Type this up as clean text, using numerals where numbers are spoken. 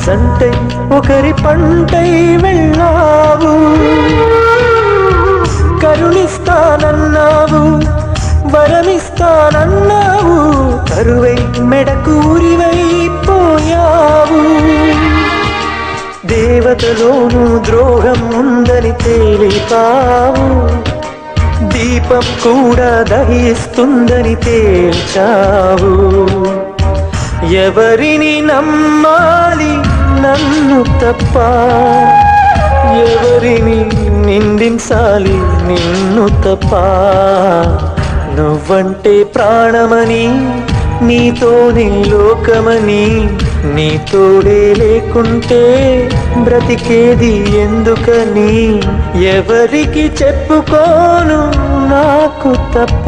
జంటై ఒకరి పంటై వెళ్ళావు, కరుణిస్తానన్నావు, వరమిస్తానన్నావు, కరువై మెడకూరివైపోయావు. దేవతలోనూ ద్రోహం ఉందని తేలిపావు, దీపం కూడా దహిస్తుందని తేల్చావు. ఎవరిని నమ్మాలి నన్ను తప్ప, ఎవరిని నిందించాలి నిన్ను తప్ప. నువ్వంటే ప్రాణమని, నీతోనే లోకమని, నీ తోడే లేకుంటే బ్రతికేది ఎందుకని. ఎవరికి చెప్పుకోను నాకు తప్ప.